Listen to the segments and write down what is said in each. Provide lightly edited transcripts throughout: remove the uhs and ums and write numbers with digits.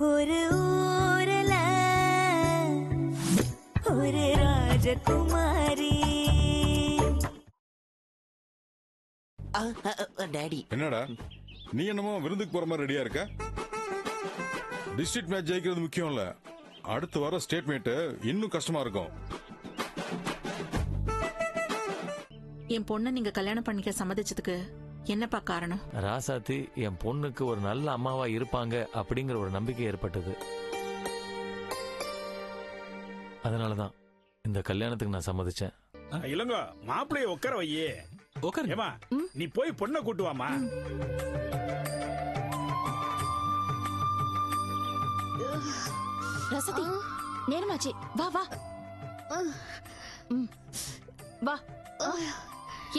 ஒரு ஊரல ஒரு ராஜகுமாரி. டாடி, என்னடா நீ என்னமோ விருந்துக்கு போற மாதிரி ரெடியா இருக்க? டிஸ்ட்ரிக்ட் மேட்ச் ஜெயிக்கிறது முக்கியம் இல்ல, அடுத்து வர ஸ்டேட் மேட் இன்னும் கஷ்டமா இருக்கும். என் பொண்ணை நீங்க கல்யாணம் பண்ணிக்க சம்மதிச்சதுக்கு என்னப்பா காரணம்? ராசாத்தி என் பொண்ணுக்கு ஒரு நல்ல அம்மாவா இருப்பாங்க அப்படிங்கிற ஒரு நம்பிக்கை ஏற்பட்டது. அதனாலதான் இந்த கல்யாணத்துக்கு நான் சம்மதிச்சேன். இல்லங்க மாப்பிள்ளைய உட்கார வையே. ஏமா நீ போய் பொண்ணை கூட்டு வாமா. ரசதி நேரமாச்சு, வா வா வா.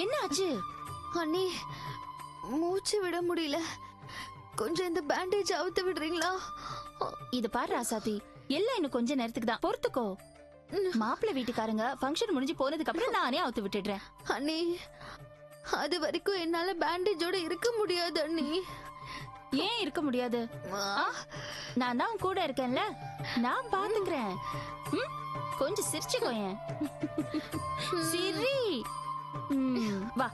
என்ன ஆச்சு? அண்ணி மூச்சு விட முடியல, கொஞ்சம் இந்த பேண்டேஜ் அவுத்து விடுறீங்களா? இது பாரு ராசாத்தி, எல்லாம் இன்னும் கொஞ்ச நேரத்துக்கு தான், பொறுத்துக்கோ. மாப்பிள்ளை வீட்டுக்காரங்க ஃபங்க்ஷன் முடிஞ்சு போனதுக்கு அப்புறம் நானே அவுத்து விட்டுடுறேன். அண்ணி அது வரைக்கும் என்னால பேண்டேஜோட இருக்க முடியாது அண்ணி. ஏன் இருக்க முடியாது? நான் தான் கூட இருக்கேன்ல, நான் பாத்துக்கிறேன். கொஞ்சம் சிரிச்சுக்கோயேன். சிரி. வா.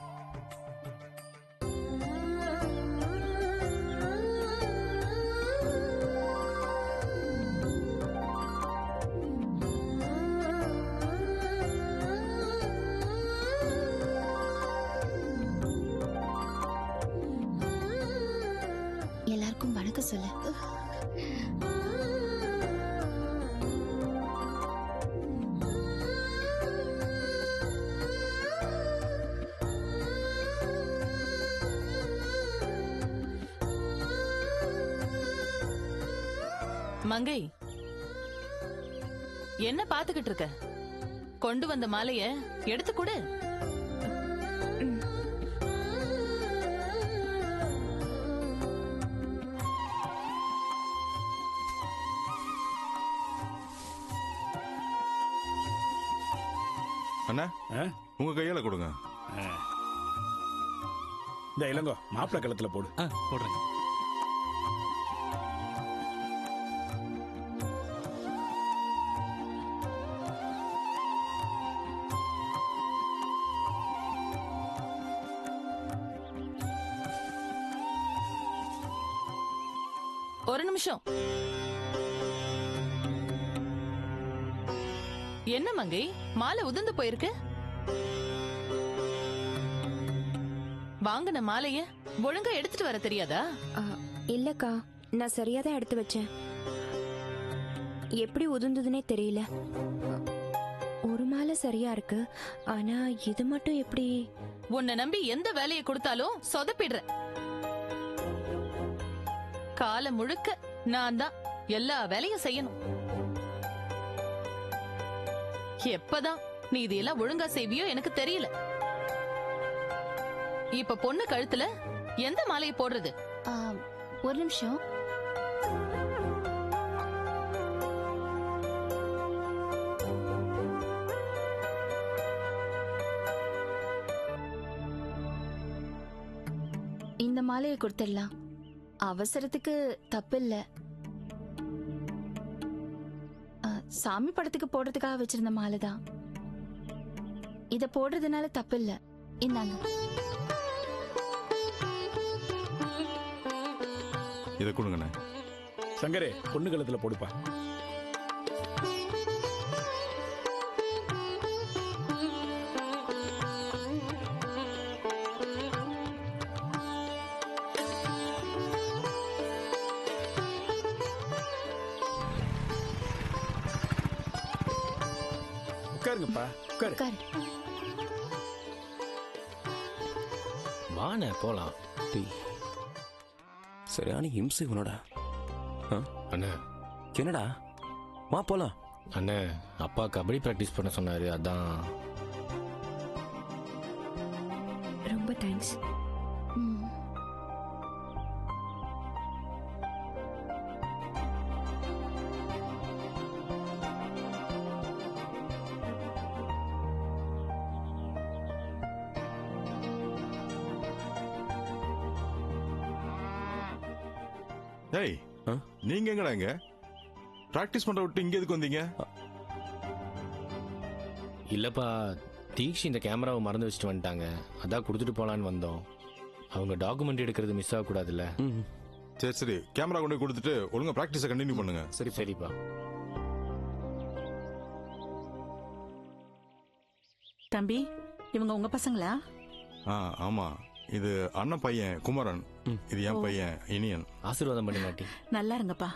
எல்லாருக்கும் வணக்கம் சொல்லு. மங்கை, என்ன பாத்துக்கிட்டு இருக்க? கொண்டு வந்த மாலைய எடுத்து கொடு. அண்ணா உங்க கையால கொடுங்க. இந்த இளங்கோ மாப்பிள்ளை கழுத்துல போடு. போடுறேன். ஒரு நிமிஷம். என்ன மங்கை, மாலை உதிர்ந்து போயிருக்கு? வாங்கின மாலைய ஒழுங்கா எடுத்துட்டு வர தெரியாதா? இல்லக்கா, நான் சரியாதான் எடுத்து வச்சேன். எப்படி உதிர்ந்ததுன்னே தெரியல. ஒரு மாலை சரியா இருக்கு, ஆனா இது மட்டும் எப்படி? உன்னை நம்பி எந்த வேலையை கொடுத்தாலும் சொதப்பிடுற. காலம் முழுக்க நான் தான் எல்லா வேலையும் செய்யணும். எப்பதான் நீ இதெல்லாம் ஒழுங்கா செய்வியோ எனக்கு தெரியல. இப்ப பொண்ணு கழுத்துல எந்த மாலையை போடுறது? ஒரு நிமிஷம். இந்த மாலையை கொடுத்துடலாம். அவசரத்துக்கு தப்பு இல்ல. சாமி படத்துக்கு போடுறதுக்காக வச்சிருந்த மாலை தான். இத போடுறதுனால தப்பு இல்ல. இந்தாங்க. இத கொடுங்கண்ணே. சங்கரே பொண்ணு கழுத்துல போடுப்பா. உட்காருங்கப்பா, உட்காரு. வாண்ணே போலாம். சரியான ஹிம்சை உன்னோட. அண்ணா என்னடா, வா போலாம். அண்ணே அப்பா கபடி பிராக்டிஸ் பண்ண சொன்னாரு, அதான். ரொம்ப தேங்க்ஸ். ஏய் நீங்க எங்கடா இங்க பிராக்டிஸ் பண்ற விட்டு இங்க எதுக்கு வந்தீங்க? இல்லப்பா, தீக்ஷி இந்த கேமராவை மறந்து வச்சுட்டு வந்துட்டாங்க. அதான் கொடுத்துட்டு போலான்னு வந்தோம். அவங்க டாக்குமெண்ட் எடுக்கிறது மிஸ் ஆகக்கூடாதுல்ல. சரி சரி, கேமரா கொண்டு போய் கொடுத்துட்டு ஒழுங்கா பிராக்டிஸை கண்டினியூ பண்ணுங்க. சரி சரிப்பா. தம்பி, இவங்க உங்க பசங்களா? ஆமா, இது அண்ணன் பையன் குமரன், இது என் பையன் இனியன். ஆசீர்வாதம் பண்ணி மாட்டி. நல்லா இருங்கப்பா.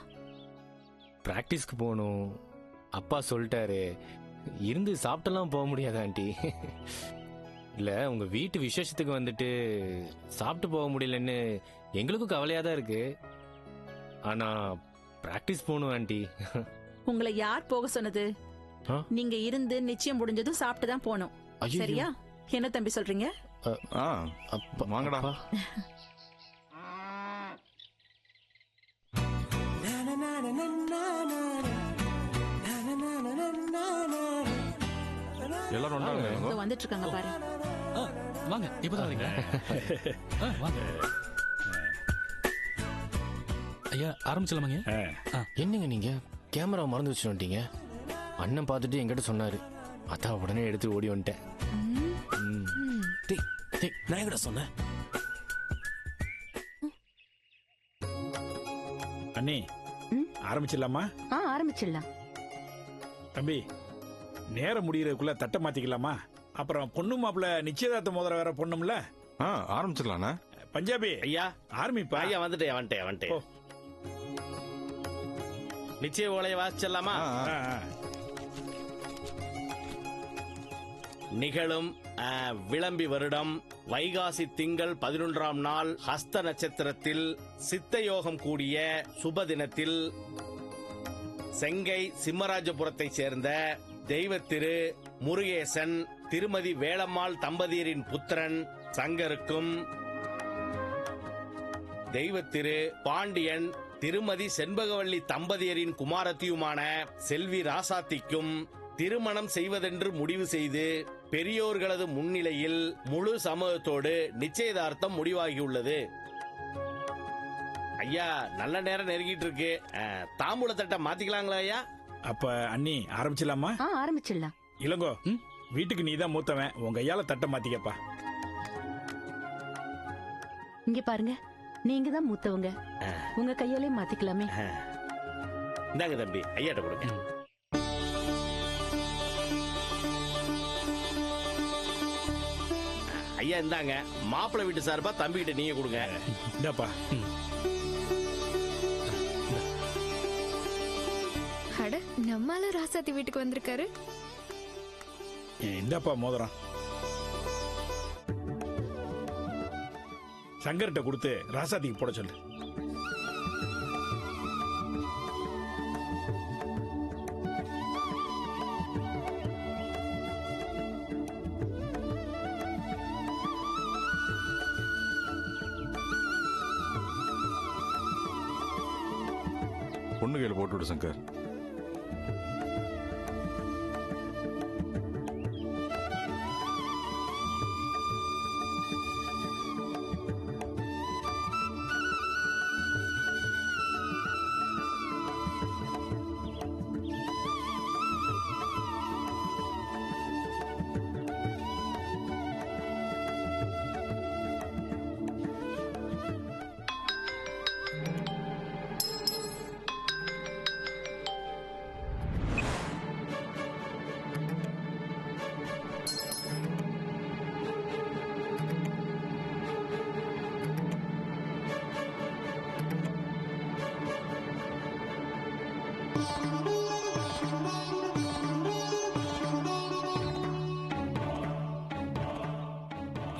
பிராக்டிஸ்க்கு போகணும் அப்பா சொல்லிட்டாரு. இருந்து சாப்பிட்டெல்லாம் போக முடியாது ஆண்டி. இல்ல, உங்க வீட்டு விசேஷத்துக்கு வந்துட்டு சாப்பிட்டு போக முடியலன்னு எங்களுக்கும் கவலையா தான் இருக்கு. ஆனா பிராக்டிஸ் போகணும் ஆண்டி. உங்களை யார் போக சொன்னது? நீங்க இருந்து நிச்சயம் முடிஞ்சதும் சாப்பிட்டு தான் போகணும். சரியா? என்ன தம்பி சொல்றீங்க? வாங்கடா. எல்லாரும் வந்துட்டு இருக்காங்க பாரு. வாங்க, இப்பதான் வரீங்க. வாங்க ஐயா, ஆரம்பிச்சலாமாங்க? என்னங்க நீங்க கேமரா மறந்து வச்சுட்டு வந்துட்டீங்க? அண்ணன் பார்த்துட்டு என்கிட்ட சொன்னாரு. அதான் உடனே எடுத்து ஓடி வந்துட்டேன். நான் எங்கட சொன்னேன்? அண்ணி, ஆரம்பிச்சிடலாமா? ஆரம்பிச்சிடலாம். தம்பி, நேரம் முடியறதுக்குள்ள தட்டை மாத்திக்கலாமா? அப்புறம் பொண்ணு மாப்பிள்ள நிச்சயதார்த்த மோதிரம் வேற பொண்ணும்ல. ஆரம்பிச்சிடலாண்ணா. பஞ்சாபி ஐயா, ஆரம்பிப்பா. ஐயா வந்துட்டேன். நிச்சய ஓலையை வாசிச்சிடலாமா? நிகழும் விளம்பி வருடம் வைகாசி திங்கள் 11ஆம் நாள் ஹஸ்த நட்சத்திரத்தில் சித்த யோகம் கூடிய சுப தினத்தில் செங்கை சிம்மராஜபுரத்தை சேர்ந்த தெய்வத்திரு முருகேசன் திருமதி வேளம்மாள் தம்பதியரின் புத்திரன் சங்கருக்கும் தெய்வத்திரு பாண்டியன் திருமதி செண்பகவல்லி தம்பதியரின் குமாரத்தியுமான செல்வி ராசாத்திக்கும் திருமணம் செய்வதென்று முடிவு செய்து பெரியோர்களது முன்னிலையில் முழு சமூகத்தோடு நிச்சயதார்த்தம் முடிவாகியுள்ளது. ஐயா, நல்ல நேரம் நெருங்கிட்டு இருக்கு. தாம்பூல தட்டை மாத்திக்கலாங்களா ஐயா? அப்ப அண்ணி ஆரம்பிச்சிடலாமா? ஆரம்பிச்சிடலாம். இளங்கோ, வீட்டுக்கு நீதான் மூத்தவன், உங்க கையால தட்டை மாத்திக்கப்பா. இங்க பாருங்க, நீங்க தான் மூத்தவங்க, உங்க கையாலே மாத்திக்கலாமே. இந்தாங்க தம்பி, ஐயாட்ட கொடுங்க. ஐயா இந்தாங்க, மாப்பிள்ளை வீட்டு சார்பா தம்பி கிட்ட நீங்க கொடுங்க. இந்தாப்பா. அட, நம்மால ராசாத்தி வீட்டுக்கு வந்திருக்காரு. இந்தாப்பா மோதிரம். சங்கர்கிட்ட கொடுத்து ராசாத்திக்கு போட சொல்லு. பொண்ணு கையில் போட்டு விடு சங்கர்.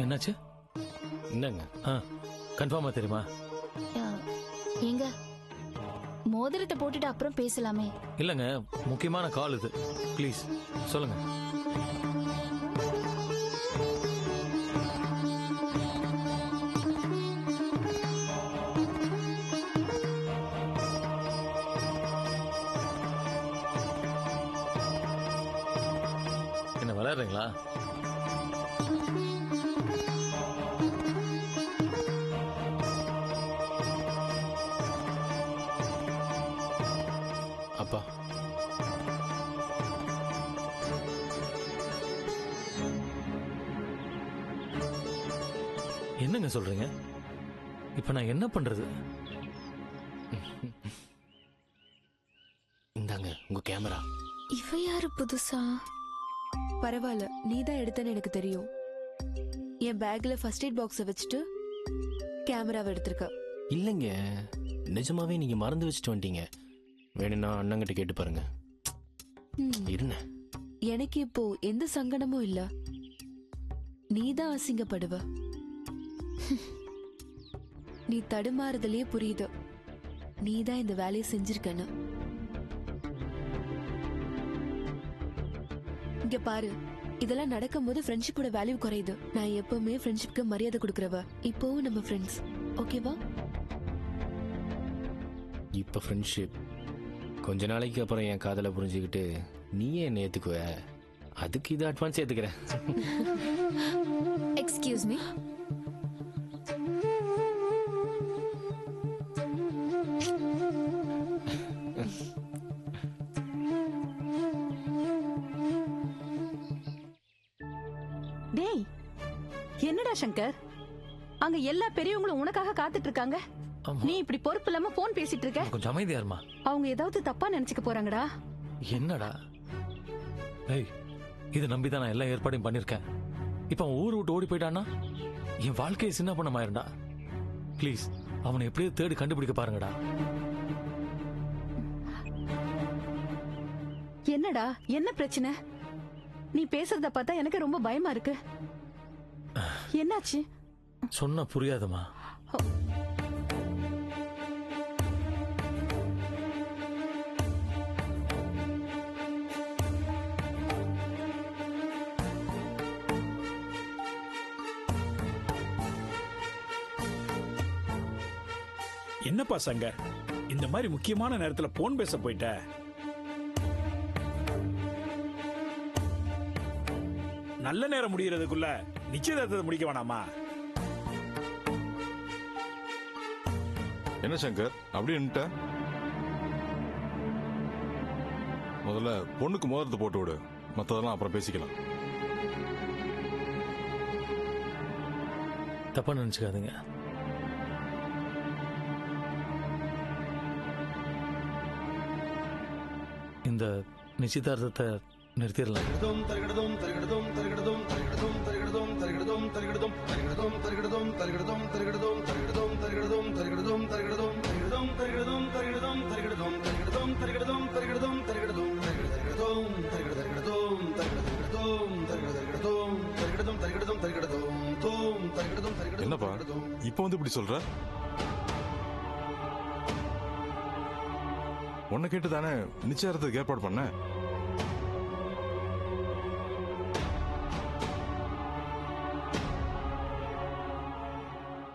என்னாச்சு? என்னங்க கன்ஃபார்மா தெரியுமா? எங்க மோதிரத்தை போட்டுட்டு அப்புறம் பேசலாமே. இல்லங்க, முக்கியமான கால் இது. ப்ளீஸ் சொல்லுங்க. என்ன விளையாடுறீங்களா? என்னங்க சொல்றீங்க? இப்ப நான் என்ன பண்றது? இந்தாங்க உங்க கேமரா. இவ யாரு புதுசா? பரவாயில்ல, நீ தான் எடுத்தேன்னு எனக்கு தெரியும். என் பேக்ல ஃபர்ஸ்ட் எய்ட் பாக்ஸை வச்சுட்டு கேமராவை எடுத்திருக்க. இல்லைங்க, நிஜமாவே நீங்க மறந்து வச்சுட்டு வந்துட்டீங்க. வேணும்னா அண்ணங்கிட்ட கேட்டு பாருங்க. இருங்க. எனக்கு இப்போ எந்த சங்கடமும் இல்ல. நீ தான் அசிங்கப்படுவ. நீ தடுமாறுதலே புரியுது. நீ தான் இந்த வேலையை செஞ்சிருக்கன்னு. இங்க பாரு, இதெல்லாம் நடக்கும்போது ஃப்ரெண்ட்ஷிப்போட வேல்யூ குறையுது. நான் எப்பவுமே ஃப்ரெண்ட்ஷிப்க்கு மரியாதை கொடுக்கறவ. இப்போவும் நம்ம ஃப்ரெண்ட்ஸ், ஓகேவா? இப்ப ஃப்ரெண்ட்ஷிப், கொஞ்ச நாளைக்கு அப்புறம் என் காதலை புரிஞ்சுக்கிட்டு நீயே என்ன ஏத்துக்குவ. அதுக்கு இது அட்வான்ஸ் ஏத்துக்கிறேன். Excuse me. டேய், என்னடா சங்கர், அங்க எல்லா பெரியவங்களும் உனக்காக காத்துட்டு இருக்காங்க. நீ இப்படி பொறுப்பு இல்லாம போன் பேசிட்டு இருக்க. கொஞ்சம் அமைதியா இருமா. அவங்க ஏதாவது தப்பா நினைச்சுக்க போறாங்கடா. என்னடா? ஏய், இதை நம்பிதான் நான் எல்லா ஏற்பாடையும் பண்ணிருக்கேன். இப்ப அவன் ஊர் விட்டு ஓடி போயிட்டான்னா என் வாழ்க்கையை சின்ன பண்ணமாயிருந்தா. ப்ளீஸ், அவனை எப்படியோ தேடி கண்டுபிடிக்க பாருங்கடா. என்னடா, என்ன பிரச்சனை? நீ பேசுறத பார்த்தா எனக்கு ரொம்ப பயமா இருக்கு. என்னாச்சு? சொன்னா புரியாதுமா. என்னப்பா சங்கர், இந்த மாதிரி முக்கியமான நேரத்துல போன் பேச போயிட்ட? நல்ல நேரம் முடியறதுக்குள்ள நிச்சயதார்த்தத்தை முடிக்க வேணாமா? என்ன சங்கர் அப்படி நின்னுட்ட? முதல்ல பொண்ணுக்கு மோதிரத்தை போட்டு விடு, மற்றதெல்லாம் அப்புறம் பேசிக்கலாம். தப்பா நினைச்சுக்காதுங்க. இந்த நிச்சயதார்த்தத்தை நிறுத்திடலாம். என்னப்பா இப்ப வந்து இப்படி சொல்ற? உன்னை கேட்டு தானே நிச்சயத்துக்கு ஏற்பாடு பண்ண.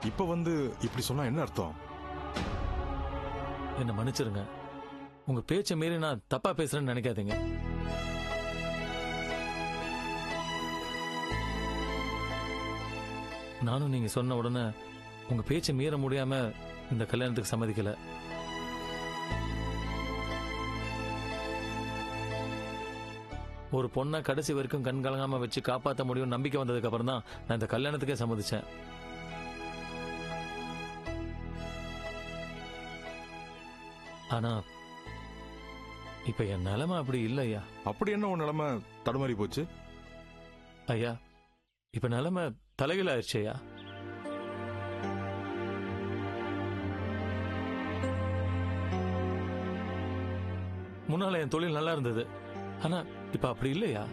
இப்ப வந்து இப்படி சொன்னா என்ன அர்த்தம்? என்ன மன்னிச்சிருங்க. உங்க பேச்சை மீறி நான் தப்பா பேசுறேன்னு நினைக்காதீங்க. நானும் நீங்க சொன்ன உடனே உங்க பேச்சை மீற முடியாம இந்த கல்யாணத்துக்கு சம்மதிக்கல. ஒரு பொண்ணை கடைசி வரைக்கும் கண் கலங்காம வச்சு காப்பாற்ற முடியும் நம்பிக்கை வந்ததுக்கு அப்புறம் தான் நான் இந்த கல்யாணத்துக்கே சம்மதிச்சேன். ஆனா இப்ப என் நிலைமை அப்படி இல்லை ஐயா. அப்படி என்ன உன் நிலைமை தடுமாறி போச்சு? ஐயா, இப்ப நிலைமை தலைகீழ ஆயிடுச்சு ஐயா. முன்னால என் தொழில் நல்லா இருந்தது, ஆனா இப்ப அப்படி இல்லையா.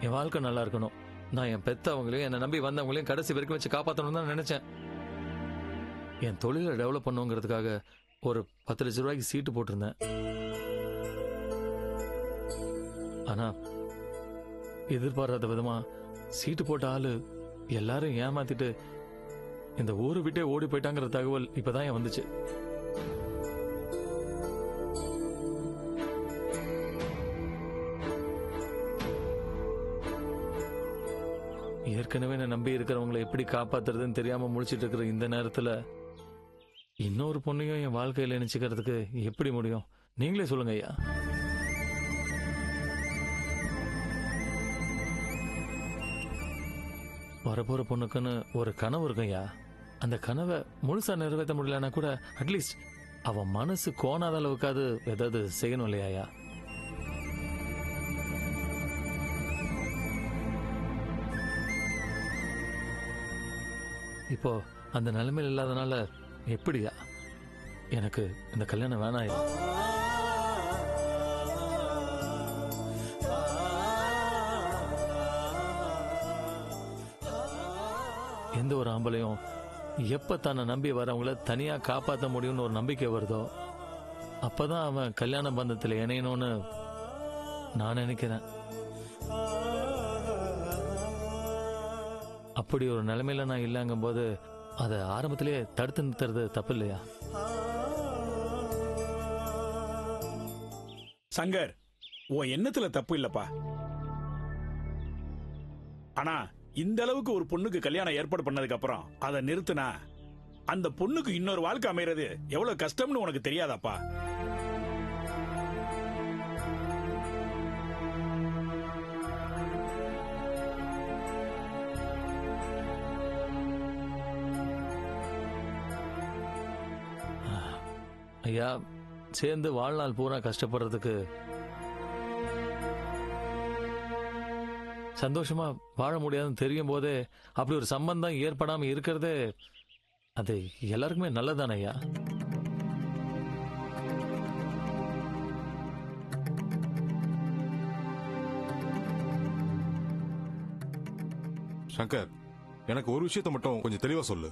என் வாழ்க்கை நல்லா இருக்கணும், நான் என் பெத்தவங்களையும் என்னை நம்பி வந்தவங்களையும் கடைசி வரைக்கும் வச்சு காப்பாற்றணும் தான் நினைச்சேன். என் தொழிலை டெவலப் பண்ணுங்கிறதுக்காக ஒரு 10 லட்சம் ரூபாய்க்கு சீட்டு போட்டிருந்தேன். ஆனா எதிர்பாராத விதமா சீட்டு போட்ட ஆளு எல்லாரும் ஏமாத்திட்டு இந்த ஊரை விட்டே ஓடி போயிட்டாங்கிற தகவல் இப்பதான் என் வந்துச்சு. ஏற்கனவே நான் நம்பி இருக்கிறவங்களை எப்படி காப்பாத்துறதுன்னு தெரியாம முழிச்சிட்டு இருக்கிற இந்த நேரத்துல இன்னொரு பொண்ணையும் என் வாழ்க்கையில நினைச்சுக்கிறதுக்கு எப்படி முடியும்? நீங்களே சொல்லுங்க ஐயா. வரப்போற பொண்ணுக்குன்னு ஒரு கனவு இருக்குங்கய்யா. அந்த கனவை முழுசா நிறைவேற்ற முடியலன்னா கூட அட்லீஸ்ட் அவன் மனசு கோணாத அளவுக்காவது ஏதாவது செய்யணும் இல்லையா? இப்போ அந்த நிலைமையில் இல்லாதனால எப்படியா எனக்கு இந்த கல்யாணம் வேணாயா? எந்த ஒரு ஆம்பளையும் எப்ப தன்னை நம்பி வரவங்கள தனியா காப்பாற்ற முடியும்னு ஒரு நம்பிக்கை வருதோ அப்பதான் அவன் கல்யாண பந்தத்தில் இணையணும்னு நான் நினைக்கிறேன். அப்படி ஒரு நிலைமையில நான் இல்லைங்கும் போது அதை ஆரம்பத்திலேயே தடுத்து நிறுத்துறது தப்பு இல்லையா? சங்கர், உன் எண்ணத்துல தப்பு இல்லப்பா. ஆனா இந்த அளவுக்கு ஒரு பொண்ணுக்கு கல்யாணம் ஏற்பாடு பண்ணதுக்கு அப்புறம் அதை நிறுத்தினா அந்த பொண்ணுக்கு இன்னொரு வாழ்க்கை அமைகிறது எவ்வளவு கஷ்டம்னு உனக்கு தெரியாதாப்பா? ஐயா, சேர்ந்து வாழ்நாள் பூரா கஷ்டப்படுறதுக்கு சந்தோஷமா வாழ முடியாதுன்னு தெரியும் போதே அப்படி ஒரு சம்பந்தம் ஏற்படாம இருக்கிறதே அது எல்லாருக்குமே நல்லதானே ஐயா? சங்கர், எனக்கு ஒரு விஷயத்தை மட்டும் கொஞ்சம் தெளிவா சொல்லு.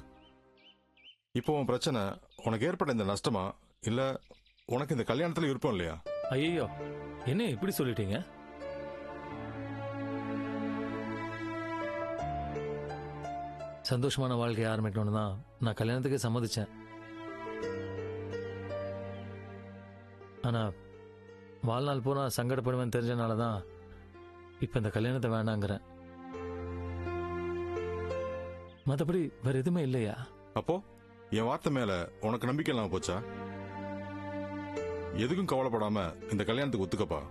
இப்போ உன் பிரச்சனை உனக்கு ஏற்பட்ட இந்த நஷ்டமா இல்ல உனக்கு இந்த கல்யாணத்துல விருப்பம் இல்லையா? ஐயோ, என்ன இப்படி சொல்லிட்டீங்க? சந்தோஷமான வாழ்க்கையை ஆரம்பிக்கணும்னு தான் நான் கல்யாணத்துக்கு சம்மதிச்சேன். ஆனா வாழ்நாள் பூரா சங்கடப்படுவேன்னு தெரிஞ்சனால தான் இப்ப இந்த கல்யாணத்தை வேண்டாங்கிறேன். மற்றபடி வேற எதுவுமே இல்லையா? அப்போ என் வார்த்தை மேல உனக்கு நம்பிக்கை இல்லாம போச்சா? எதுக்கும் கவலைப்படாம இந்த கல்யாணத்துக்கு ஒத்துக்கப்பா.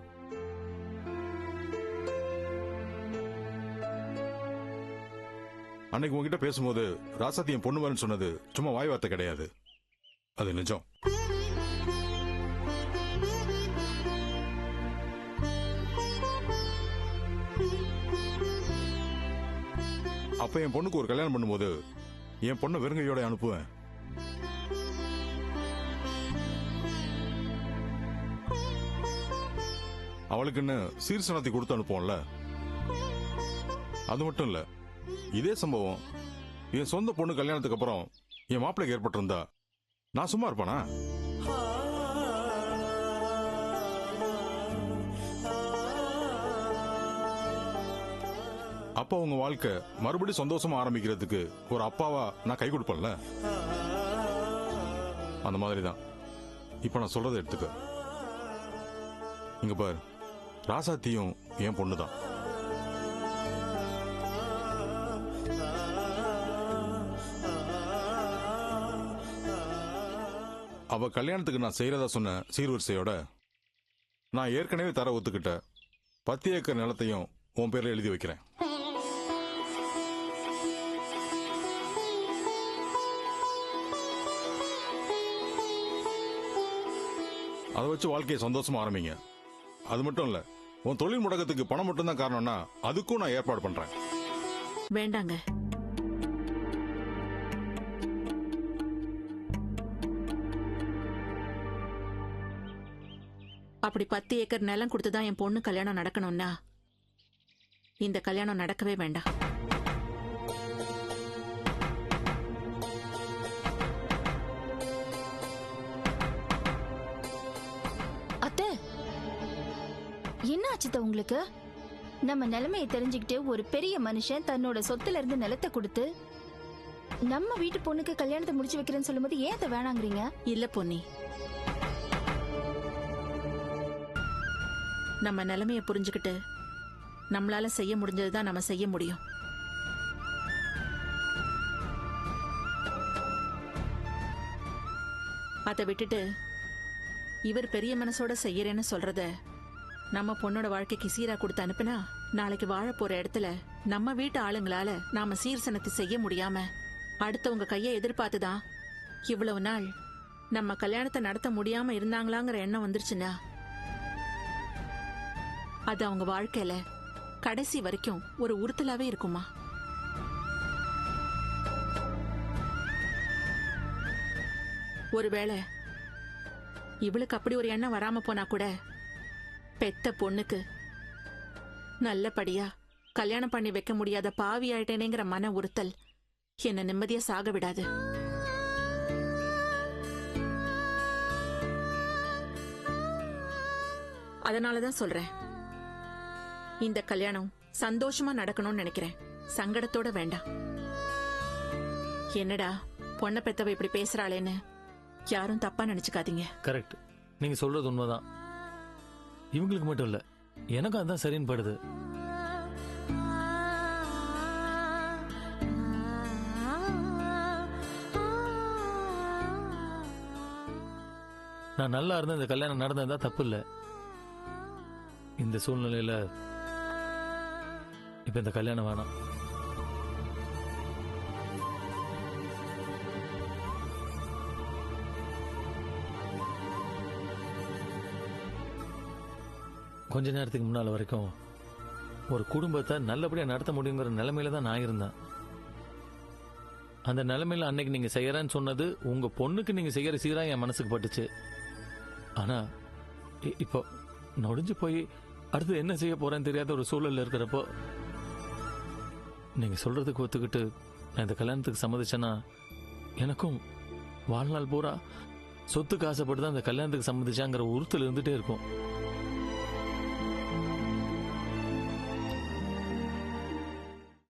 அன்னைக்கு உங்ககிட்ட பேசும்போது ராசாத்தி என் பொண்ணு வரேன்னு சொன்னது சும்மா வாய் வார்த்தை கிடையாது, அது நிஜம். அப்ப என் பொண்ணுக்கு ஒரு கல்யாணம் பண்ணும்போது என் பொண்ணை வெறுங்கையோட அனுப்புவேன். அவளுக்குன்னு சீர்சனத்தை கொடுத்து அனுப்புவோம்ல. அது மட்டும் இல்ல, இதே சம்பவம் என் சொந்த பொண்ணு கல்யாணத்துக்கு அப்புறம் என் மாப்பிள்ளைக்கு ஏற்பட்டிருந்தா நான் சும்மா இருப்பானா? அப்ப உங்க வாழ்க்கை மறுபடியும் சந்தோஷமா ஆரம்பிக்கிறதுக்கு ஒரு அப்பாவா நான் கை கொடுப்பேன்ல. அந்த மாதிரிதான் இப்ப நான் சொல்றதை எடுத்துக்க. இங்க பாரு, ராசாத்தியும் என் பொண்ணுதான். அவ கல்யாணத்துக்கு நான் செய்யறதா சொன்ன சீர்வரிசையோட நான் ஏற்கனவே தர ஒத்துக்கிட்ட 10 ஏக்கர் நிலத்தையும் உன் பேர்ல எழுதி வைக்கிறேன். அதை வச்சு வாழ்க்கையை சந்தோஷமா ஆரம்பிங்க. அது மட்டும் இல்ல, உன் தொழில் முடக்கத்துக்கு பணம் மட்டும் தான் காரணம்னா அதுக்கும் நான் ஏற்பாடு பண்றேன். வேண்டாங்க. அப்படி 10 ஏக்கர் நிலம் கொடுத்துதான் என் பொண்ணு கல்யாணம் நடக்கணும்னா இந்த கல்யாணம் நடக்கவே வேண்டாம். அத்தை, என்ன ஆச்சுத உங்களுக்கு? நம்ம நிலைமையை தெரிஞ்சுக்கிட்டு ஒரு பெரிய மனுஷன் தன்னோட சொத்துல இருந்து நிலத்தை கொடுத்து நம்ம வீட்டு பொண்ணுக்கு கல்யாணத்தை முடிச்சு வைக்கிறேன்னு சொல்லும்போது ஏன் அதை வேணாங்கிறீங்க? இல்ல பொன்னி, நம்ம நிலைமைய புரிஞ்சுக்கிட்டு நம்மளால செய்ய முடிஞ்சதுதான் நம்ம செய்ய முடியும். அதை விட்டுட்டு இவர் பெரிய மனசோட செய்யறேன்னு சொல்றத நம்ம பொண்ணோட வாழ்க்கைக்கு சீரா கொடுத்து அனுப்புனா நாளைக்கு வாழ போற இடத்துல நம்ம வீட்டு ஆளுங்களால நாம சீர்சனத்தை செய்ய முடியாம அடுத்தவங்க கையை எதிர்பார்த்துதான் இவ்வளவு நாள் நம்ம கல்யாணத்தை நடத்த முடியாம இருந்தாங்களாங்கிற எண்ணம் வந்துருச்சுன்னா அது அவங்க வாழ்க்கையில கடைசி வரைக்கும் ஒரு உறுத்தலாவே இருக்குமா? ஒருவேளை இவளுக்கு அப்படி ஒரு எண்ணம் வராம போனா கூட பெத்த பொண்ணுக்கு நல்லபடியா கல்யாணம் பண்ணி வைக்க முடியாத பாவி ஆயிட்டேனேங்கிற மன உறுத்தல் என்ன நிம்மதியா சாக விடாது. அதனாலதான் சொல்றேன், இந்த கல்யாணம் சந்தோஷமா நடக்கணும்னு நினைக்கிறேன், சங்கடத்தோட வேண்டாம். என்னடா பொண்ணை பெத்தவ இப்படி பேசுறாளேன்னு யாரும் தப்பா நினைச்சுக்காதீங்க. கரெக்ட், நீங்க சொல்றது உண்மைதான். இவங்களுக்கு மட்டும் இல்ல, எனக்கும் அதான் சரின்னு படுது. நான் நல்லா இருந்த இந்த கல்யாணம் நடந்ததா தப்பு இல்ல. இந்த சூழ்நிலையில இப்ப இந்த கல்யாணம் வேணாம். கொஞ்ச நேரத்துக்கு முன்னால வரைக்கும் ஒரு குடும்பத்தை நல்லபடியா நடத்த முடியுங்கிற நிலைமையில தான் நான் இருந்தேன். அந்த நிலைமையில அன்னைக்கு நீங்க செய்யறேன்னு சொன்னது உங்க பொண்ணுக்கு நீங்க செய்யற சீரா என் மனசுக்கு பட்டுச்சு. ஆனா இப்போ நொடிஞ்சு போய் அடுத்து என்ன செய்ய போறேன்னு தெரியாத ஒரு சூழல்ல இருக்கிறப்போ நீங்க சொல்றதுக்கு ஒத்துக்கிட்டு நான் இந்த கல்யாணத்துக்கு சம்மதிச்சேன்னா எனக்கும் வாழ்நாள் பூரா சொத்துக்கு ஆசைப்பட்டு தான் இந்த கல்யாணத்துக்கு சம்மதிச்சாங்கிற உறுத்தல் இருந்துட்டே இருக்கும்.